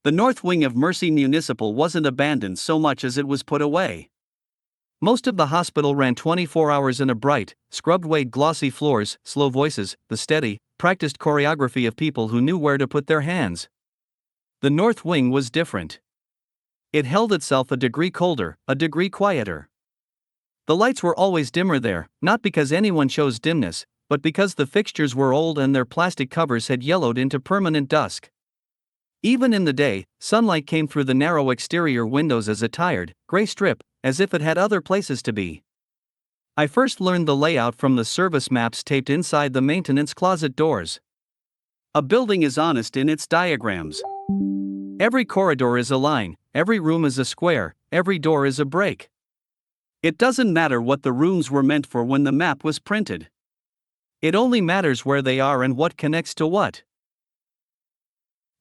The north wing of Mercy Municipal wasn't abandoned so much as it was put away. Most of the hospital ran 24 hours in a bright, scrubbed-weight glossy floors, slow voices, the steady, practiced choreography of people who knew where to put their hands. The north wing was different. It held itself a degree colder, a degree quieter. The lights were always dimmer there, not because anyone chose dimness, but because the fixtures were old and their plastic covers had yellowed into permanent dusk. Even in the day, sunlight came through the narrow exterior windows as a tired, gray strip, as if it had other places to be. I first learned the layout from the service maps taped inside the maintenance closet doors. A building is honest in its diagrams. Every corridor is a line, every room is a square, every door is a break. It doesn't matter what the rooms were meant for when the map was printed. It only matters where they are and what connects to what.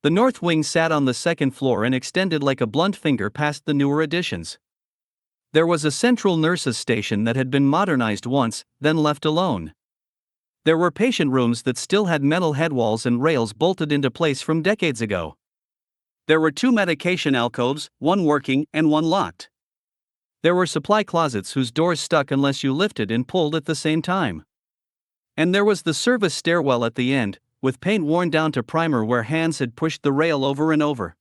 The north wing sat on the second floor and extended like a blunt finger past the newer additions. There was a central nurses' station that had been modernized once, then left alone. There were patient rooms that still had metal headwalls and rails bolted into place from decades ago. There were 2 medication alcoves, one working and one locked. There were supply closets whose doors stuck unless you lifted and pulled at the same time. And there was the service stairwell at the end, with paint worn down to primer where hands had pushed the rail over and over.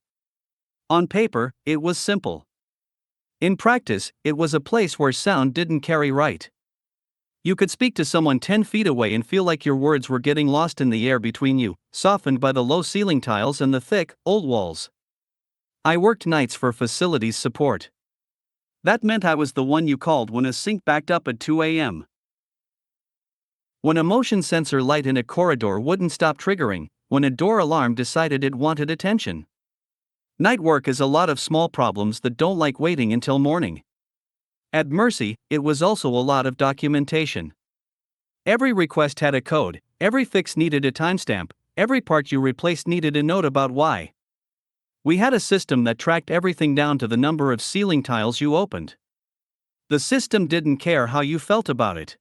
On paper, it was simple. In practice, it was a place where sound didn't carry right. You could speak to someone 10 feet away and feel like your words were getting lost in the air between you, softened by the low ceiling tiles and the thick, old walls. I worked nights for facilities support. That meant I was the one you called when a sink backed up at 2 a.m. When a motion sensor light in a corridor wouldn't stop triggering, when a door alarm decided it wanted attention. Night work is a lot of small problems that don't like waiting until morning. At Mercy, it was also a lot of documentation. Every request had a code, every fix needed a timestamp, every part you replaced needed a note about why. We had a system that tracked everything down to the number of ceiling tiles you opened. The system didn't care how you felt about it.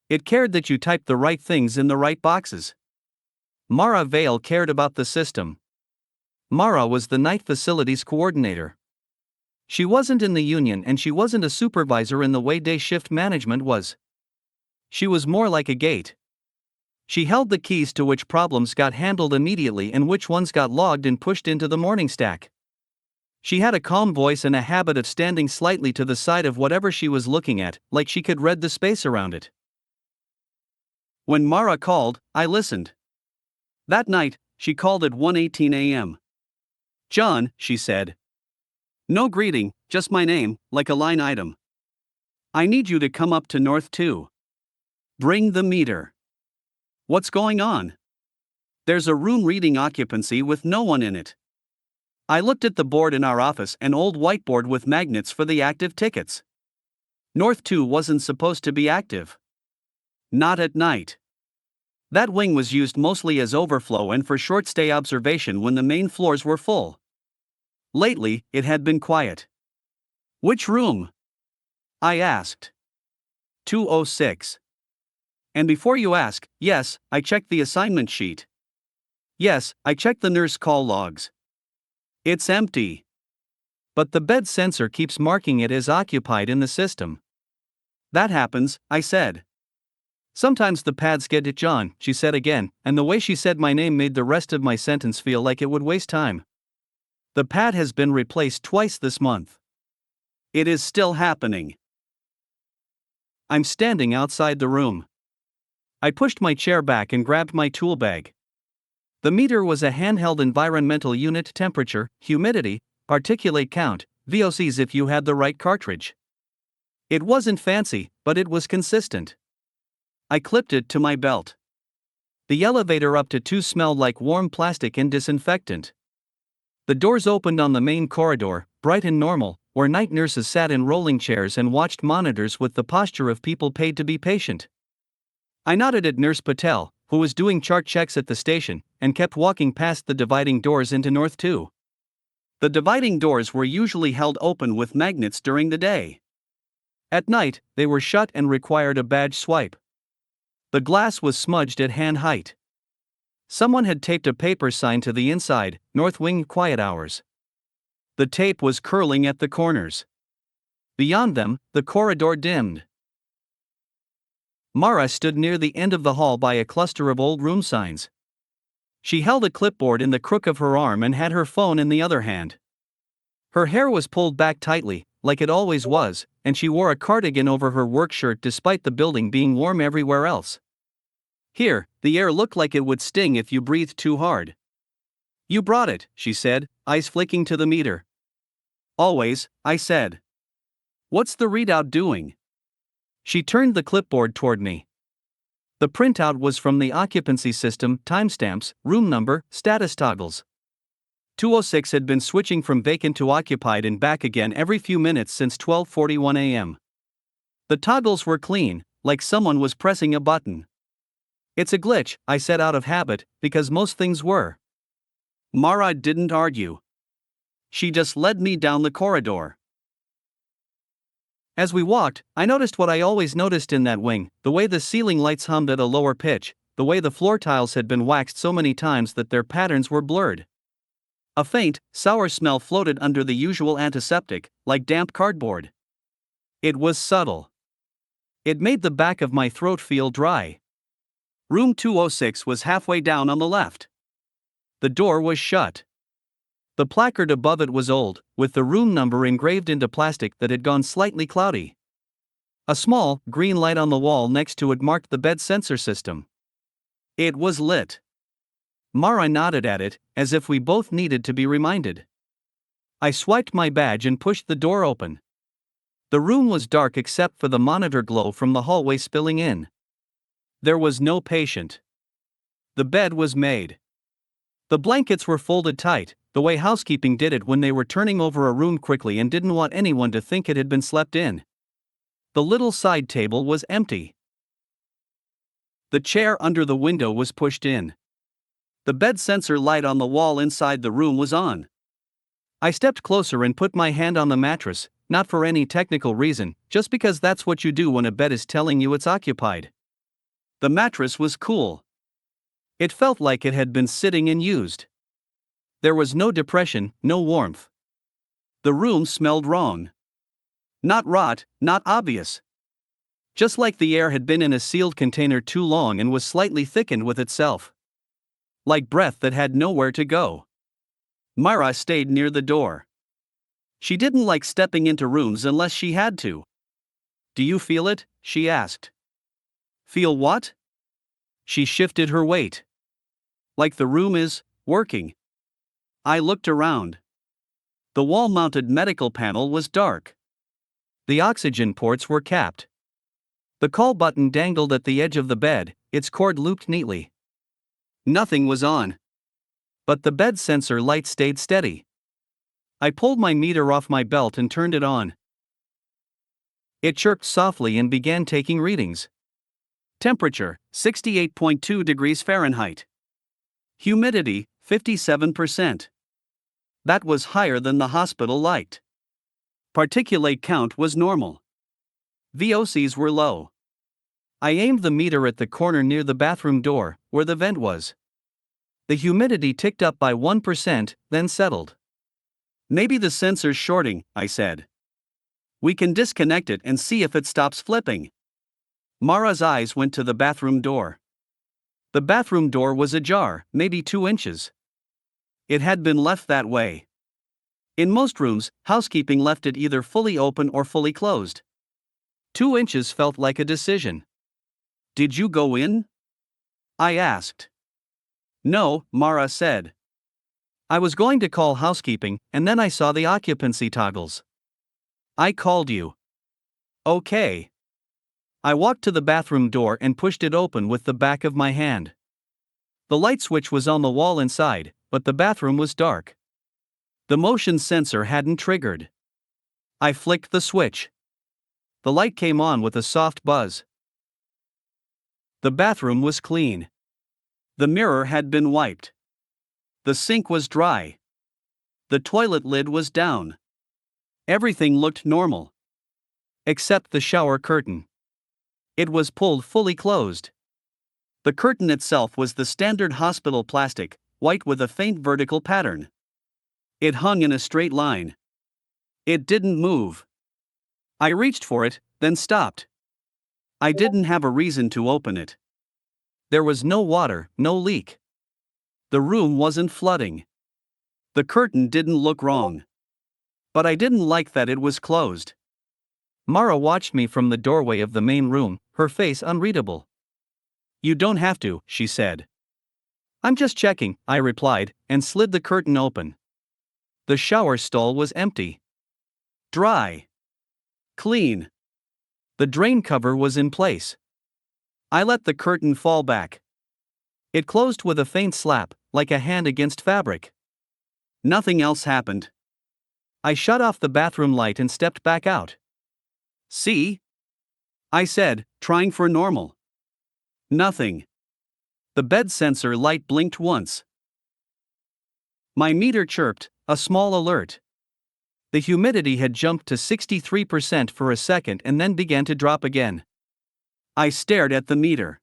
It cared that you typed the right things in the right boxes. Mara Vale cared about the system. Mara was the night facilities coordinator. She wasn't in the union and she wasn't a supervisor in the way day shift management was. She was more like a gate. She held the keys to which problems got handled immediately and which ones got logged and pushed into the morning stack. She had a calm voice and a habit of standing slightly to the side of whatever she was looking at, like she could read the space around it. When Mara called, I listened. That night, she called at 1:18 a.m. "John," she said. "No greeting, just my name, like a line item. I need you to come up to North 2. Bring the meter." "What's going on?" "There's a room reading occupancy with no one in it." I looked at the board in our office, an old whiteboard with magnets for the active tickets. North 2 wasn't supposed to be active. Not at night. That wing was used mostly as overflow and for short-stay observation when the main floors were full. Lately, it had been quiet. "Which room?" I asked. 206. And before you ask, yes, I checked the assignment sheet. Yes, I checked the nurse call logs. It's empty. But the bed sensor keeps marking it as occupied in the system. "That happens," I said. "Sometimes the pads get it, John," she said again, and the way she said my name made the rest of my sentence feel like it would waste time. "The pad has been replaced twice this month. It is still happening." I'm standing outside the room. I pushed my chair back and grabbed my tool bag. The meter was a handheld environmental unit: temperature, humidity, particulate count, VOCs if you had the right cartridge. It wasn't fancy, but it was consistent. I clipped it to my belt. The elevator up to 2 smelled like warm plastic and disinfectant. The doors opened on the main corridor, bright and normal, where night nurses sat in rolling chairs and watched monitors with the posture of people paid to be patient. I nodded at Nurse Patel, who was doing chart checks at the station, and kept walking past the dividing doors into North 2. The dividing doors were usually held open with magnets during the day. At night, they were shut and required a badge swipe. The glass was smudged at hand height. Someone had taped a paper sign to the inside, North Wing quiet hours. The tape was curling at the corners. Beyond them, the corridor dimmed. Mara stood near the end of the hall by a cluster of old room signs. She held a clipboard in the crook of her arm and had her phone in the other hand. Her hair was pulled back tightly, like it always was, and she wore a cardigan over her work shirt despite the building being warm everywhere else. Here, the air looked like it would sting if you breathed too hard. "You brought it," she said, eyes flicking to the meter. "Always," I said. "What's the readout doing?" She turned the clipboard toward me. The printout was from the occupancy system, timestamps, room number, status toggles. 206 had been switching from vacant to occupied and back again every few minutes since 12:41 a.m. The toggles were clean, like someone was pressing a button. "It's a glitch," I said out of habit, because most things were. Mara didn't argue. She just led me down the corridor. As we walked, I noticed what I always noticed in that wing, the way the ceiling lights hummed at a lower pitch, the way the floor tiles had been waxed so many times that their patterns were blurred. A faint, sour smell floated under the usual antiseptic, like damp cardboard. It was subtle. It made the back of my throat feel dry. Room 206 was halfway down on the left. The door was shut. The placard above it was old, with the room number engraved into plastic that had gone slightly cloudy. A small, green light on the wall next to it marked the bed sensor system. It was lit. Mara nodded at it, as if we both needed to be reminded. I swiped my badge and pushed the door open. The room was dark except for the monitor glow from the hallway spilling in. There was no patient. The bed was made. The blankets were folded tight, the way housekeeping did it when they were turning over a room quickly and didn't want anyone to think it had been slept in. The little side table was empty. The chair under the window was pushed in. The bed sensor light on the wall inside the room was on. I stepped closer and put my hand on the mattress, not for any technical reason, just because that's what you do when a bed is telling you it's occupied. The mattress was cool. It felt like it had been sitting and used. There was no depression, no warmth. The room smelled wrong. Not rot, not obvious. Just like the air had been in a sealed container too long and was slightly thickened with itself. Like breath that had nowhere to go. Mara stayed near the door. She didn't like stepping into rooms unless she had to. "Do you feel it?" she asked. "Feel what?" She shifted her weight. "Like the room is working." I looked around. The wall-mounted medical panel was dark. The oxygen ports were capped. The call button dangled at the edge of the bed, its cord looped neatly. Nothing was on. But the bed sensor light stayed steady. I pulled my meter off my belt and turned it on. It chirped softly and began taking readings. Temperature, 68.2 degrees Fahrenheit. Humidity, 57%. That was higher than the hospital liked. Particulate count was normal. VOCs were low. I aimed the meter at the corner near the bathroom door, where the vent was. The humidity ticked up by 1%, then settled. "Maybe the sensor's shorting," I said. "We can disconnect it and see if it stops flipping." Mara's eyes went to the bathroom door. The bathroom door was ajar, maybe 2 inches. It had been left that way. In most rooms, housekeeping left it either fully open or fully closed. 2 inches felt like a decision. "Did you go in?" I asked. "No," Mara said. "I was going to call housekeeping, and then I saw the occupancy toggles. I called you." "Okay." I walked to the bathroom door and pushed it open with the back of my hand. The light switch was on the wall inside, but the bathroom was dark. The motion sensor hadn't triggered. I flicked the switch. The light came on with a soft buzz. The bathroom was clean. The mirror had been wiped. The sink was dry. The toilet lid was down. Everything looked normal. Except the shower curtain. It was pulled fully closed. The curtain itself was the standard hospital plastic, white with a faint vertical pattern. It hung in a straight line. It didn't move. I reached for it, then stopped. I didn't have a reason to open it. There was no water, no leak. The room wasn't flooding. The curtain didn't look wrong. But I didn't like that it was closed. Mara watched me from the doorway of the main room, her face unreadable. "You don't have to," she said. "I'm just checking," I replied, and slid the curtain open. The shower stall was empty. Dry. Clean. The drain cover was in place. I let the curtain fall back. It closed with a faint slap, like a hand against fabric. Nothing else happened. I shut off the bathroom light and stepped back out. "See?" I said, trying for normal. Nothing. The bed sensor light blinked once. My meter chirped, a small alert. The humidity had jumped to 63% for a second and then began to drop again. I stared at the meter.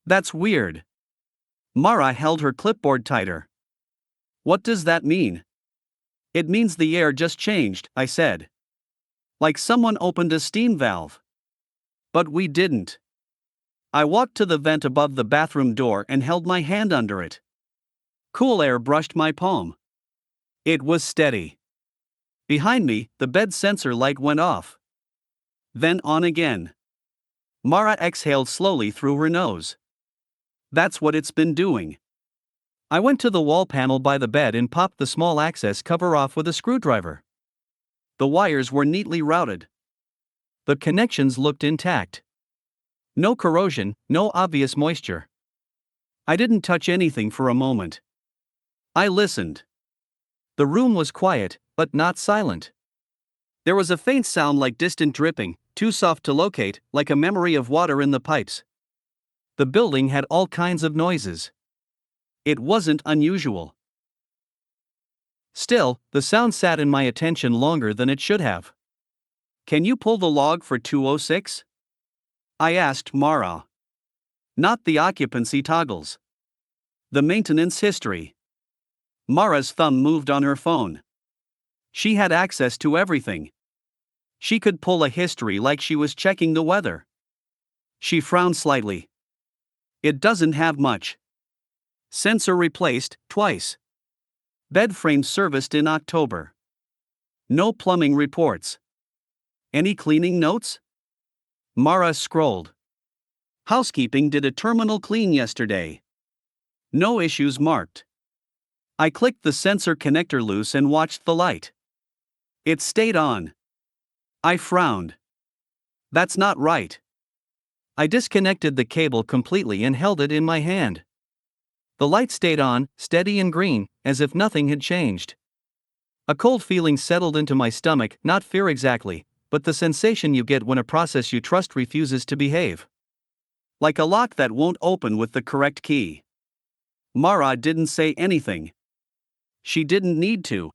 "That's weird." Mara held her clipboard tighter. "What does that mean?" "It means the air just changed," I said. "Like someone opened a steam valve." But we didn't. I walked to the vent above the bathroom door and held my hand under it. Cool air brushed my palm. It was steady. Behind me, the bed sensor light went off. Then on again. Mara exhaled slowly through her nose. "That's what it's been doing." I went to the wall panel by the bed and popped the small access cover off with a screwdriver. The wires were neatly routed. The connections looked intact. No corrosion, no obvious moisture. I didn't touch anything for a moment. I listened. The room was quiet, but not silent. There was a faint sound like distant dripping, too soft to locate, like a memory of water in the pipes. The building had all kinds of noises. It wasn't unusual. Still, the sound sat in my attention longer than it should have. "Can you pull the log for 206? I asked Mara. "Not the occupancy toggles. The maintenance history." Mara's thumb moved on her phone. She had access to everything. She could pull a history like she was checking the weather. She frowned slightly. "It doesn't have much. Sensor replaced, twice. Bed frame serviced in October. No plumbing reports. Any cleaning notes?" Mara scrolled. "Housekeeping did a terminal clean yesterday. No issues marked." I clicked the sensor connector loose and watched the light. It stayed on. I frowned. "That's not right." I disconnected the cable completely and held it in my hand. The light stayed on, steady and green, as if nothing had changed. A cold feeling settled into my stomach, not fear exactly, but the sensation you get when a process you trust refuses to behave. Like a lock that won't open with the correct key. Mara didn't say anything. She didn't need to.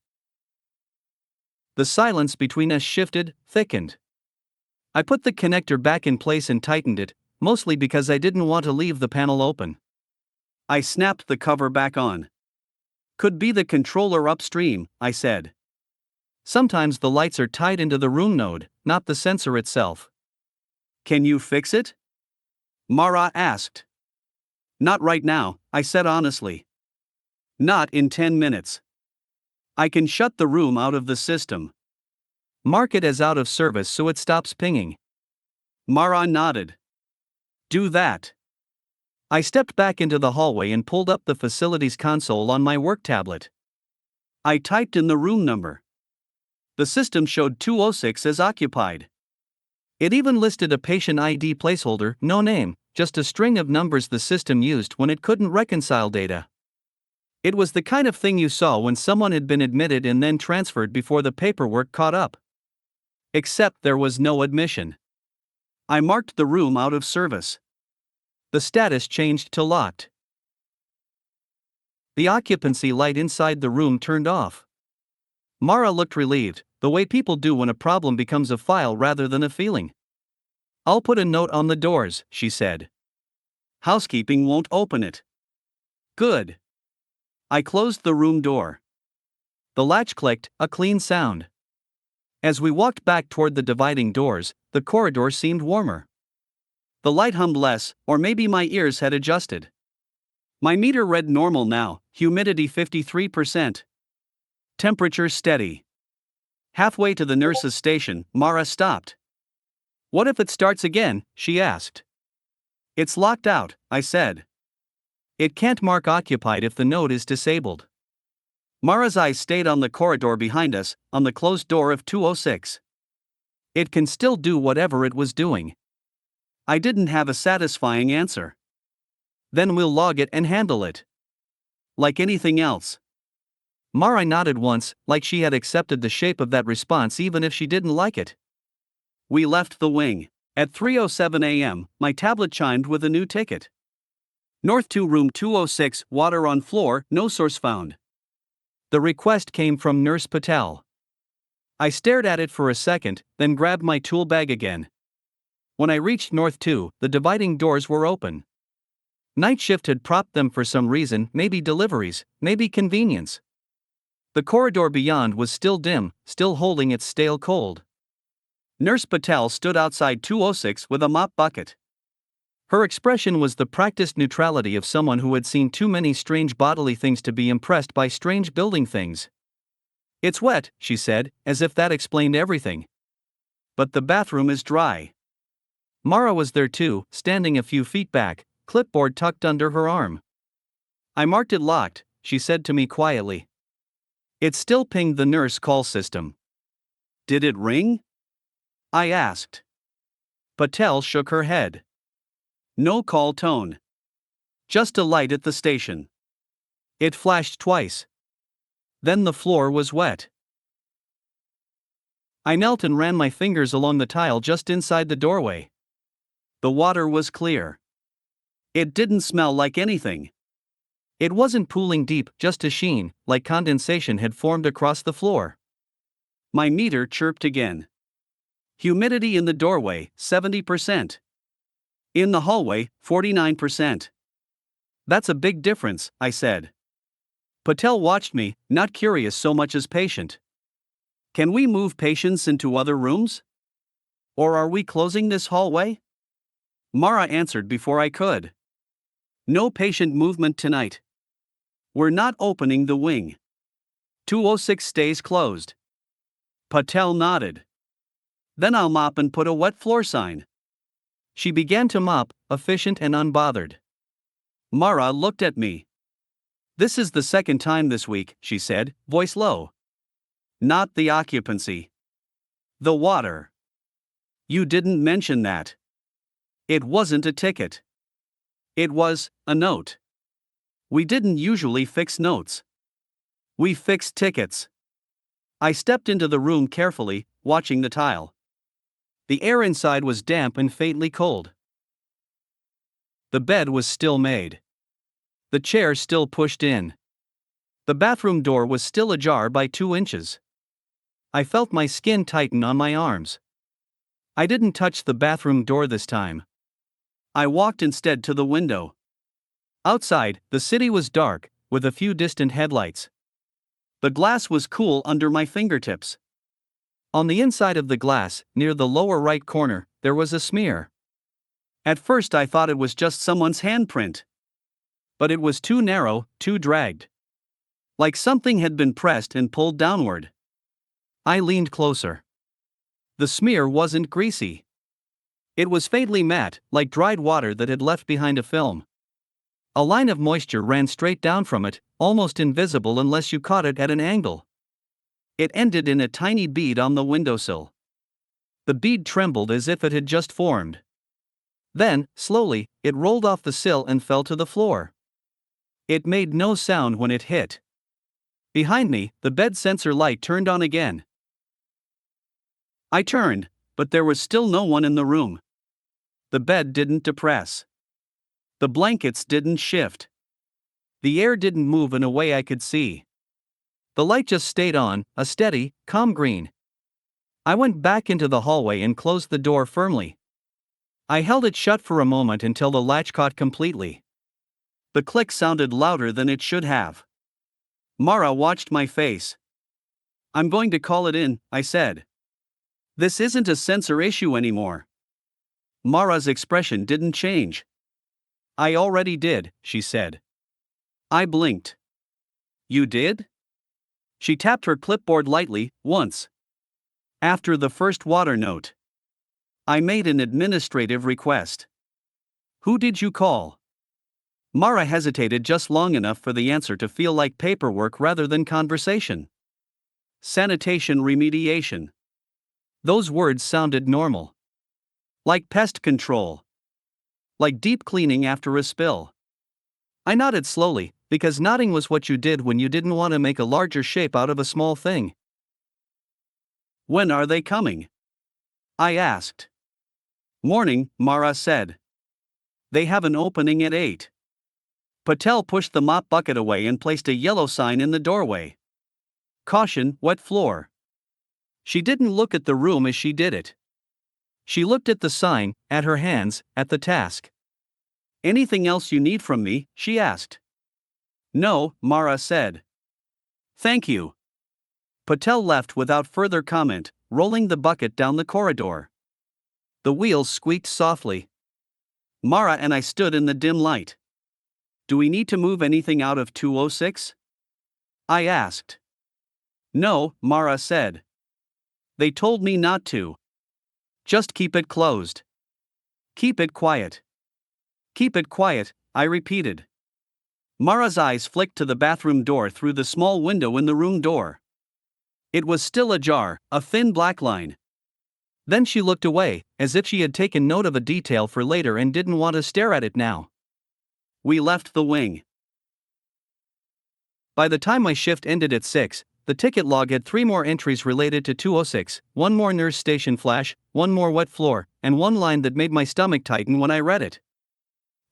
The silence between us shifted, thickened. I put the connector back in place and tightened it, mostly because I didn't want to leave the panel open. I snapped the cover back on. "Could be the controller upstream," I said. "Sometimes the lights are tied into the room node, not the sensor itself." "Can you fix it?" Mara asked. "Not right now," I said honestly. "Not in 10 minutes. I can shut the room out of the system. Mark it as out of service so it stops pinging." Mara nodded. "Do that." I stepped back into the hallway and pulled up the facilities console on my work tablet. I typed in the room number. The system showed 206 as occupied. It even listed a patient ID placeholder, no name, just a string of numbers the system used when it couldn't reconcile data. It was the kind of thing you saw when someone had been admitted and then transferred before the paperwork caught up. Except there was no admission. I marked the room out of service. The status changed to locked. The occupancy light inside the room turned off. Mara looked relieved, the way people do when a problem becomes a file rather than a feeling. "I'll put a note on the doors," she said. Housekeeping won't open it. Good. I closed the room door. The latch clicked, a clean sound. As we walked back toward the dividing doors, the corridor seemed warmer. The light hummed less, or maybe my ears had adjusted. My meter read normal now, humidity 53%. Temperature steady. Halfway to the nurse's station, Mara stopped. "What if it starts again?" she asked. "It's locked out," I said. "It can't mark occupied if the node is disabled." Mara's eyes stayed on the corridor behind us, on the closed door of 206. "It can still do whatever it was doing." I didn't have a satisfying answer. "Then we'll log it and handle it. Like anything else." Mara nodded once, like she had accepted the shape of that response even if she didn't like it. We left the wing. At 3:07 a.m., my tablet chimed with a new ticket. North 2 room 206, water on floor, no source found. The request came from Nurse Patel. I stared at it for a second, then grabbed my tool bag again. When I reached North 2, the dividing doors were open. Night shift had propped them for some reason, maybe deliveries, maybe convenience. The corridor beyond was still dim, still holding its stale cold. Nurse Patel stood outside 206 with a mop bucket. Her expression was the practiced neutrality of someone who had seen too many strange bodily things to be impressed by strange building things. "It's wet," she said, as if that explained everything. "But the bathroom is dry." Mara was there too, standing a few feet back, clipboard tucked under her arm. "I marked it locked," she said to me quietly. It still pinged the nurse call system. "Did it ring?" I asked. Patel shook her head. "No call tone. Just a light at the station." It flashed twice. Then the floor was wet. I knelt and ran my fingers along the tile just inside the doorway. The water was clear. It didn't smell like anything. It wasn't pooling deep, just a sheen, like condensation had formed across the floor. My meter chirped again. Humidity in the doorway, 70%. In the hallway, 49%. "That's a big difference," I said. Patel watched me, not curious so much as patient. "Can we move patients into other rooms? Or are we closing this hallway?" Mara answered before I could. "No patient movement tonight. We're not opening the wing. 206 stays closed." Patel nodded. "Then I'll mop and put a wet floor sign." She began to mop, efficient and unbothered. Mara looked at me. "This is the second time this week," she said, voice low. "Not the occupancy. The water. You didn't mention that. It wasn't a ticket. It was a note. We didn't usually fix notes. We fixed tickets." I stepped into the room carefully, watching the tile. The air inside was damp and faintly cold. The bed was still made. The chair still pushed in. The bathroom door was still ajar by 2 inches. I felt my skin tighten on my arms. I didn't touch the bathroom door this time. I walked instead to the window. Outside, the city was dark, with a few distant headlights. The glass was cool under my fingertips. On the inside of the glass, near the lower right corner, there was a smear. At first I thought it was just someone's handprint. But it was too narrow, too dragged. Like something had been pressed and pulled downward. I leaned closer. The smear wasn't greasy. It was faintly matte, like dried water that had left behind a film. A line of moisture ran straight down from it, almost invisible unless you caught it at an angle. It ended in a tiny bead on the windowsill. The bead trembled as if it had just formed. Then, slowly, it rolled off the sill and fell to the floor. It made no sound when it hit. Behind me, the bed sensor light turned on again. I turned, but there was still no one in the room. The bed didn't depress. The blankets didn't shift. The air didn't move in a way I could see. The light just stayed on, a steady, calm green. I went back into the hallway and closed the door firmly. I held it shut for a moment until the latch caught completely. The click sounded louder than it should have. Mara watched my face. "I'm going to call it in," I said. "This isn't a sensor issue anymore." Mara's expression didn't change. "I already did," she said. I blinked. "You did?" She tapped her clipboard lightly, once. "After the first water note. I made an administrative request." "Who did you call?" Mara hesitated just long enough for the answer to feel like paperwork rather than conversation. Sanitation remediation. Those words sounded normal. Like pest control. Like deep cleaning after a spill. I nodded slowly, because nodding was what you did when you didn't want to make a larger shape out of a small thing. "When are they coming?" I asked. "Morning," Mara said. "They have an opening at 8. Patel pushed the mop bucket away and placed a yellow sign in the doorway. "Caution, wet floor." She didn't look at the room as she did it. She looked at the sign, at her hands, at the task. "Anything else you need from me?" she asked. "No," Mara said. "Thank you." Patel left without further comment, rolling the bucket down the corridor. The wheels squeaked softly. Mara and I stood in the dim light. "Do we need to move anything out of 206? I asked. "No," Mara said. "They told me not to. Just keep it closed. Keep it quiet." "Keep it quiet," I repeated. Mara's eyes flicked to the bathroom door through the small window in the room door. It was still ajar, a thin black line. Then she looked away, as if she had taken note of a detail for later and didn't want to stare at it now. We left the wing. By the time my shift ended at 6, the ticket log had 3 more entries related to 206, 1 more nurse station flash, 1 more wet floor, and 1 line that made my stomach tighten when I read it.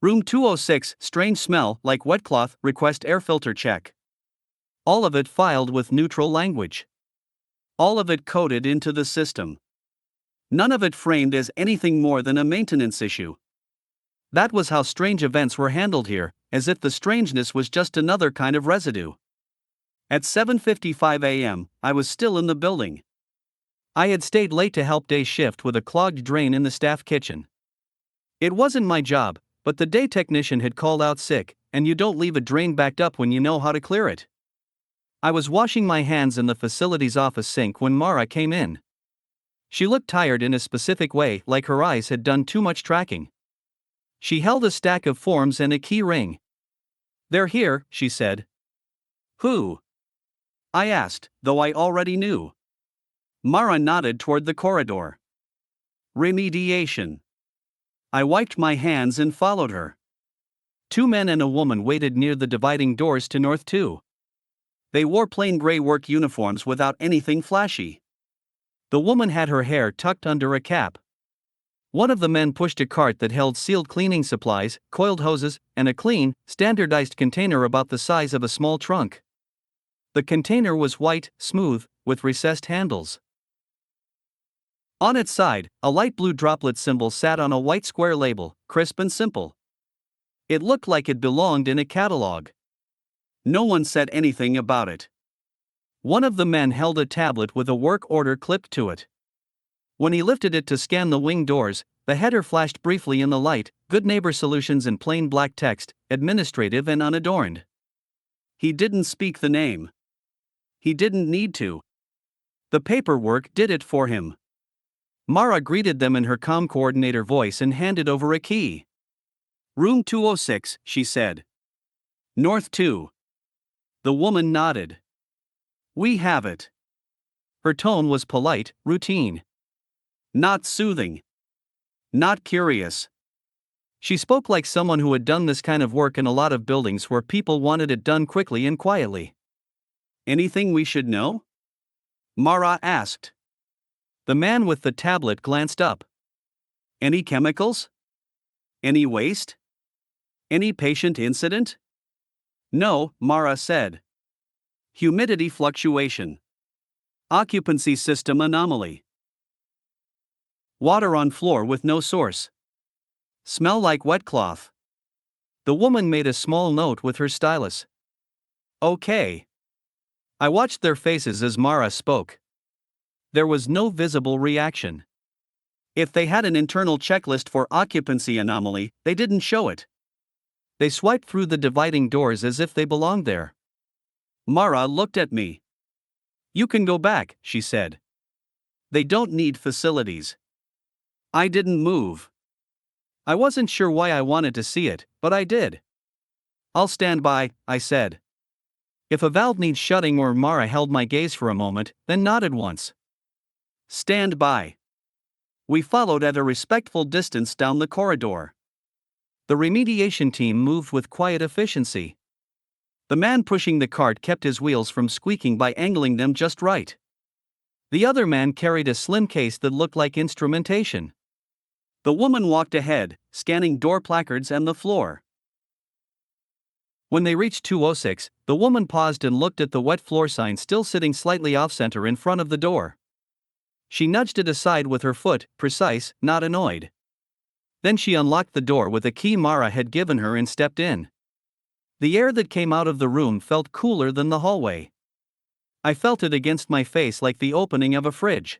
Room 206, strange smell, like wet cloth, request air filter check. All of it filed with neutral language. All of it coded into the system. None of it framed as anything more than a maintenance issue. That was how strange events were handled here, as if the strangeness was just another kind of residue. At 7:55 a.m., I was still in the building. I had stayed late to help day shift with a clogged drain in the staff kitchen. It wasn't my job, but the day technician had called out sick, and you don't leave a drain backed up when you know how to clear it. I was washing my hands in the facility's office sink when Mara came in. She looked tired in a specific way, like her eyes had done too much tracking. She held a stack of forms and a key ring. "They're here," she said. "Who?" I asked, though I already knew. Mara nodded toward the corridor. "Remediation." I wiped my hands and followed her. 2 men and a woman waited near the dividing doors to North 2. They wore plain gray work uniforms without anything flashy. The woman had her hair tucked under a cap. One of the men pushed a cart that held sealed cleaning supplies, coiled hoses, and a clean, standardized container about the size of a small trunk. The container was white, smooth, with recessed handles. On its side, a light blue droplet symbol sat on a white square label, crisp and simple. It looked like it belonged in a catalog. No one said anything about it. One of the men held a tablet with a work order clipped to it. When he lifted it to scan the wing doors, the header flashed briefly in the light, Good Neighbor Solutions in plain black text, administrative and unadorned. He didn't speak the name. He didn't need to. The paperwork did it for him. Mara greeted them in her comm coordinator voice and handed over a key. "Room 206, she said. "North 2. The woman nodded. "We have it." Her tone was polite, routine. Not soothing. Not curious. She spoke like someone who had done this kind of work in a lot of buildings where people wanted it done quickly and quietly. "Anything we should know?" Mara asked. The man with the tablet glanced up. "Any chemicals? Any waste? Any patient incident?" "No," Mara said. "Humidity fluctuation. Occupancy system anomaly. Water on floor with no source. Smell like wet cloth. The woman made a small note with her stylus. Okay. I watched their faces as Mara spoke. There was no visible reaction. If they had an internal checklist for occupancy anomaly, they didn't show it. They swiped through the dividing doors as if they belonged there. Mara looked at me. You can go back, she said. They don't need facilities. I didn't move. I wasn't sure why I wanted to see it, but I did. I'll stand by, I said. If a valve needs shutting or Mara held my gaze for a moment, then nodded once. Stand by. We followed at a respectful distance down the corridor. The remediation team moved with quiet efficiency. The man pushing the cart kept his wheels from squeaking by angling them just right. The other man carried a slim case that looked like instrumentation. The woman walked ahead, scanning door placards and the floor. When they reached 206, the woman paused and looked at the wet floor sign still sitting slightly off-center in front of the door. She nudged it aside with her foot, precise, not annoyed. Then she unlocked the door with a key Mara had given her and stepped in. The air that came out of the room felt cooler than the hallway. I felt it against my face like the opening of a fridge.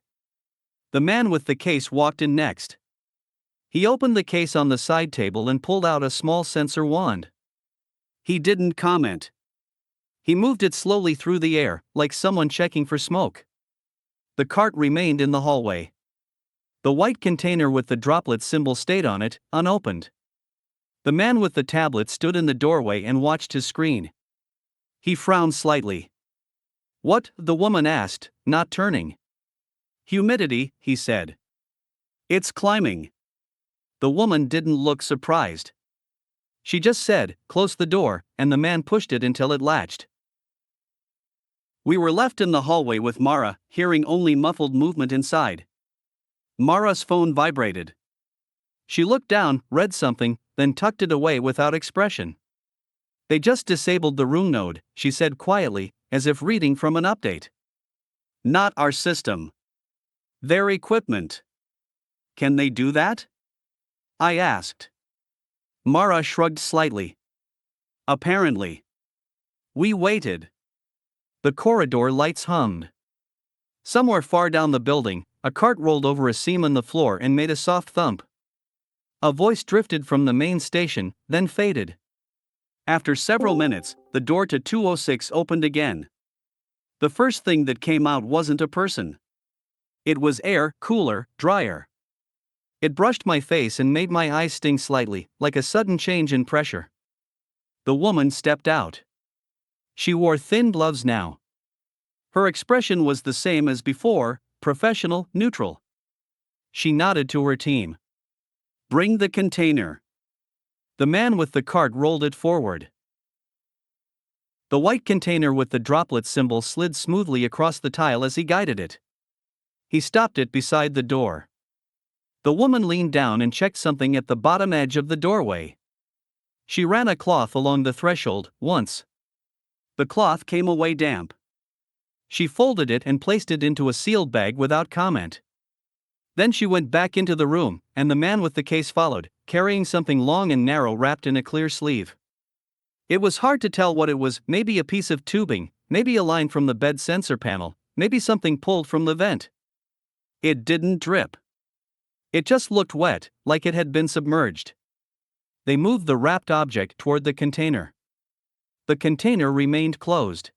The man with the case walked in next. He opened the case on the side table and pulled out a small sensor wand. He didn't comment. He moved it slowly through the air, like someone checking for smoke. The cart remained in the hallway. The white container with the droplet symbol stayed on it, unopened. The man with the tablet stood in the doorway and watched his screen. He frowned slightly. What? The woman asked, not turning. Humidity, he said. It's climbing. The woman didn't look surprised. She just said, close the door, and the man pushed it until it latched. We were left in the hallway with Mara, hearing only muffled movement inside. Mara's phone vibrated. She looked down, read something, then tucked it away without expression. They just disabled the room node, she said quietly, as if reading from an update. Not our system. Their equipment. Can they do that? I asked. Mara shrugged slightly. Apparently. We waited. The corridor lights hummed. Somewhere far down the building, a cart rolled over a seam in the floor and made a soft thump. A voice drifted from the main station, then faded. After several minutes, the door to 206 opened again. The first thing that came out wasn't a person. It was air, cooler, drier. It brushed my face and made my eyes sting slightly, like a sudden change in pressure. The woman stepped out. She wore thin gloves now. Her expression was the same as before, professional, neutral. She nodded to her team. Bring the container. The man with the cart rolled it forward. The white container with the droplet symbol slid smoothly across the tile as he guided it. He stopped it beside the door. The woman leaned down and checked something at the bottom edge of the doorway. She ran a cloth along the threshold, once. The cloth came away damp. She folded it and placed it into a sealed bag without comment. Then she went back into the room, and the man with the case followed, carrying something long and narrow wrapped in a clear sleeve. It was hard to tell what it was, maybe a piece of tubing, maybe a line from the bed sensor panel, maybe something pulled from the vent. It didn't drip. It just looked wet, like it had been submerged. They moved the wrapped object toward the container. The container remained closed.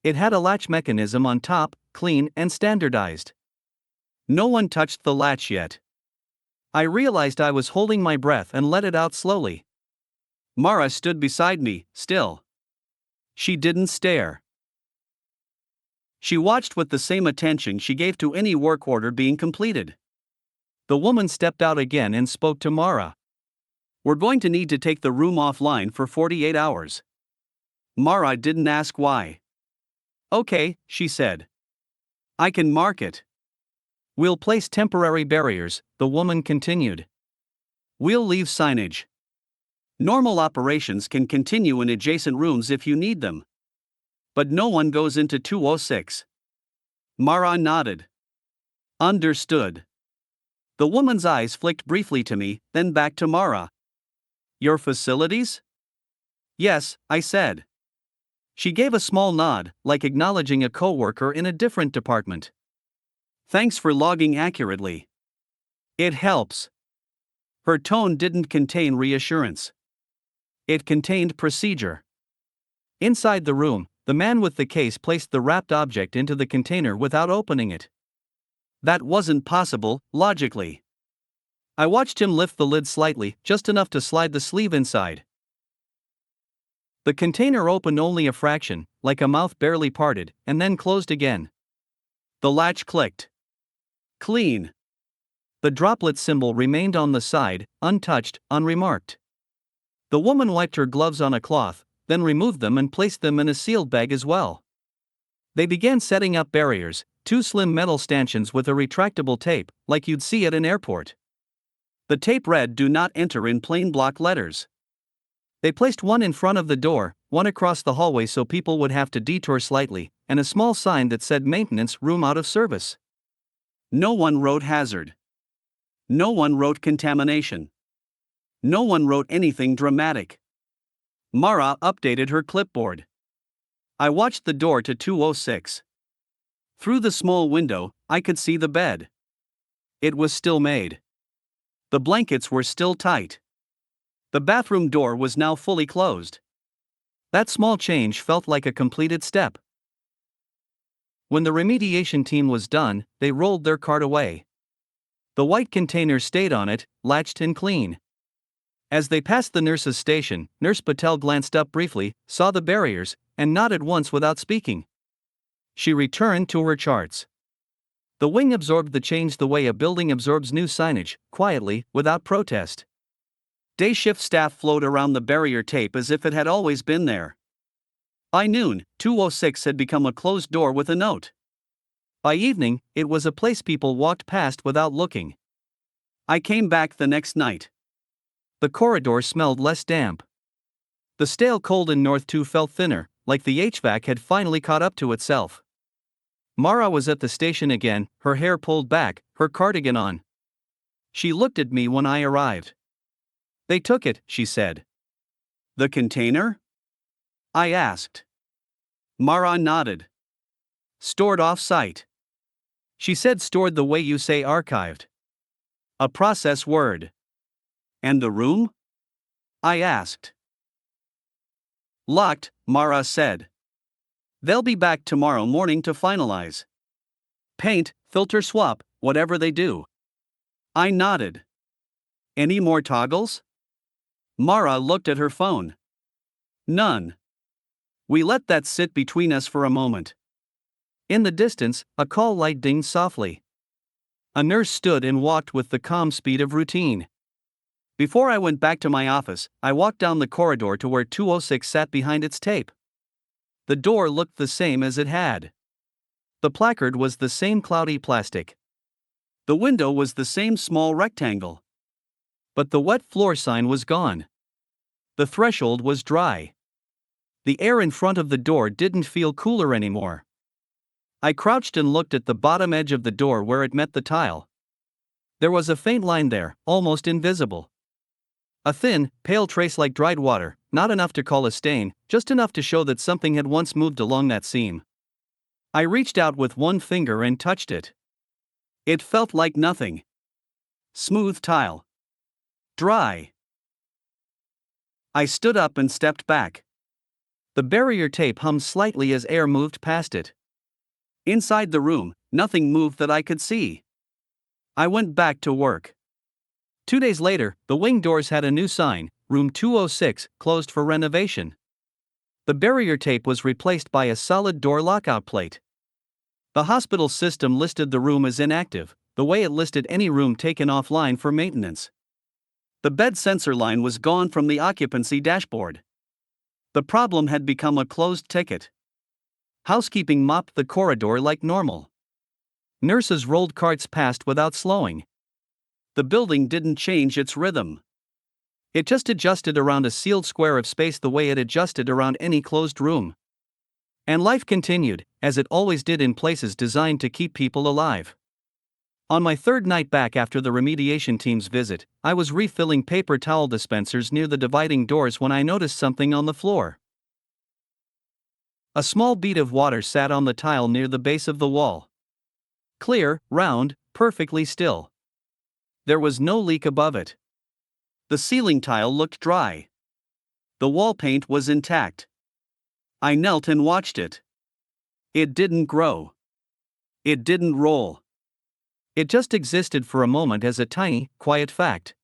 It had a latch mechanism on top, clean and standardized. No one touched the latch yet. I realized I was holding my breath and let it out slowly. Mara stood beside me, still. She didn't stare. She watched with the same attention she gave to any work order being completed. The woman stepped out again and spoke to Mara. We're going to need to take the room offline for 48 hours. Mara didn't ask why. Okay, she said. I can mark it. We'll place temporary barriers, the woman continued. We'll leave signage. Normal operations can continue in adjacent rooms if you need them. But no one goes into 206. Mara nodded. Understood. The woman's eyes flicked briefly to me, then back to Mara. Your facilities? Yes, I said. She gave a small nod, like acknowledging a coworker in a different department. Thanks for logging accurately. It helps. Her tone didn't contain reassurance. It contained procedure. Inside the room, the man with the case placed the wrapped object into the container without opening it. That wasn't possible, logically. I watched him lift the lid slightly, just enough to slide the sleeve inside. The container opened only a fraction, like a mouth barely parted, and then closed again. The latch clicked. Clean. The droplet symbol remained on the side, untouched, unremarked. The woman wiped her gloves on a cloth, then removed them and placed them in a sealed bag as well. They began setting up barriers, two slim metal stanchions with a retractable tape, like you'd see at an airport. The tape read "Do not enter" in plain block letters. They placed one in front of the door, one across the hallway so people would have to detour slightly, and a small sign that said "Maintenance Room Out of Service." No one wrote hazard. No one wrote contamination. No one wrote anything dramatic. Mara updated her clipboard. I watched the door to 206. Through the small window, I could see the bed. It was still made. The blankets were still tight. The bathroom door was now fully closed. That small change felt like a completed step. When the remediation team was done, they rolled their cart away. The white container stayed on it, latched and clean. As they passed the nurse's station, Nurse Patel glanced up briefly, saw the barriers, and nodded once without speaking. She returned to her charts. The wing absorbed the change the way a building absorbs new signage, quietly, without protest. Day shift staff flowed around the barrier tape as if it had always been there. By noon, 206 had become a closed door with a note. By evening, it was a place people walked past without looking. I came back the next night. The corridor smelled less damp. The stale cold in North 2 felt thinner, like the HVAC had finally caught up to itself. Mara was at the station again, her hair pulled back, her cardigan on. She looked at me when I arrived. They took it, she said. The container? I asked. Mara nodded. Stored off-site. She said stored the way you say archived. A process word. And the room? I asked. Locked, Mara said. They'll be back tomorrow morning to finalize. Paint, filter swap, whatever they do. I nodded. Any more toggles? Mara looked at her phone. None. We let that sit between us for a moment. In the distance, a call light dinged softly. A nurse stood and walked with the calm speed of routine. Before I went back to my office, I walked down the corridor to where 206 sat behind its tape. The door looked the same as it had. The placard was the same cloudy plastic. The window was the same small rectangle. But the wet floor sign was gone. The threshold was dry. The air in front of the door didn't feel cooler anymore. I crouched and looked at the bottom edge of the door where it met the tile. There was a faint line there, almost invisible. A thin, pale trace like dried water, not enough to call a stain, just enough to show that something had once moved along that seam. I reached out with one finger and touched it. It felt like nothing. Smooth tile. Dry. I stood up and stepped back. The barrier tape hummed slightly as air moved past it. Inside the room, nothing moved that I could see. I went back to work. 2 days later, the wing doors had a new sign, Room 206, closed for renovation. The barrier tape was replaced by a solid door lockout plate. The hospital system listed the room as inactive, the way it listed any room taken offline for maintenance. The bed sensor line was gone from the occupancy dashboard. The problem had become a closed ticket. Housekeeping mopped the corridor like normal. Nurses rolled carts past without slowing. The building didn't change its rhythm. It just adjusted around a sealed square of space the way it adjusted around any closed room. And life continued, as it always did in places designed to keep people alive. On my third night back after the remediation team's visit, I was refilling paper towel dispensers near the dividing doors when I noticed something on the floor. A small bead of water sat on the tile near the base of the wall. Clear, round, perfectly still. There was no leak above it. The ceiling tile looked dry. The wall paint was intact. I knelt and watched it. It didn't grow. It didn't roll. It just existed for a moment as a tiny, quiet fact.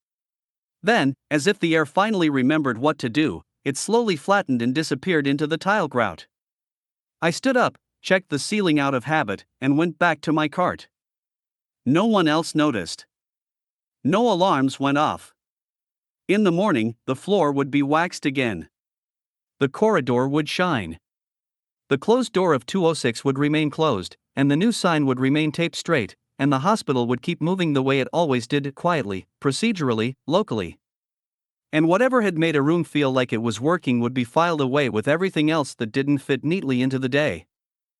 Then, as if the air finally remembered what to do, it slowly flattened and disappeared into the tile grout. I stood up, checked the ceiling out of habit, and went back to my cart. No one else noticed. No alarms went off. In the morning, the floor would be waxed again. The corridor would shine. The closed door of 206 would remain closed, and the new sign would remain taped straight, and the hospital would keep moving the way it always did, quietly, procedurally, locally. And whatever had made a room feel like it was working would be filed away with everything else that didn't fit neatly into the day.